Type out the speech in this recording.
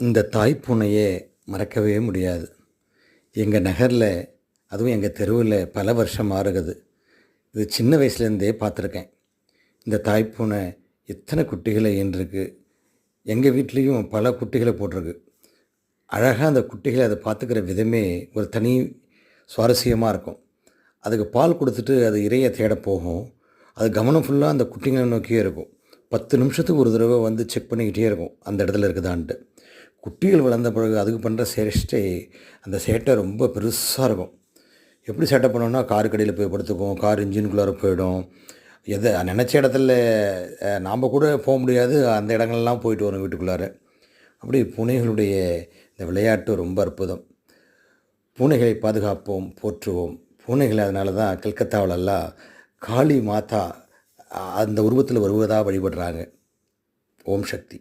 இந்த தாய்ப்பூனையே மறக்கவே முடியாது. எங்கள் நகரில், அதுவும் எங்கள் தெருவில் பல வருஷம் ஆகுது. இது சின்ன வயசுலேருந்தே பார்த்துருக்கேன். இந்த தாய்ப்பூனை எத்தனை குட்டிகளை ஈன்றிருக்கு. எங்கள் வீட்லேயும் பல குட்டிகளை போட்டிருக்கு. அழகாக அந்த குட்டிகளை அதை பார்த்துக்கிற விதமே ஒரு தனி சுவாரஸ்யமாக இருக்கும். அதுக்கு பால் கொடுத்துட்டு அது இரையை தேட போகும். அது கவனம் ஃபுல்லாக அந்த குட்டிங்களை நோக்கியே இருக்கும். 10 நிமிஷத்துக்கு ஒரு தடவை வந்து செக் பண்ணிக்கிட்டே இருக்கும், அந்த இடத்துல இருக்குதான்ட்டு. குட்டிகள் வளர்ந்த பிறகு அதுக்கு பண்ணுற சேஷ்டை, அந்த சேட்டை ரொம்ப பெருசாக இருக்கும். எப்படி சேட்டை பண்ணோன்னா, கார் கடியில் போய் படுத்துக்கும், கார் இன்ஜினுக்குள்ளார போயிடும். எதை நினச்ச இடத்துல நாம் கூட போக முடியாது, அந்த இடங்கள்லாம் போயிட்டு வரும் வீட்டுக்குள்ளார. அப்படி பூனைகளுடைய இந்த விளையாட்டு ரொம்ப அற்புதம். பூனைகளை பாதுகாப்போம், போற்றுவோம். பூனைகளை அதனால தான் கல்கத்தாவிலெல்லாம் காளி மாதா அந்த உருவத்தில் வருவதாக வழிபடுறாங்க. ஓம் சக்தி.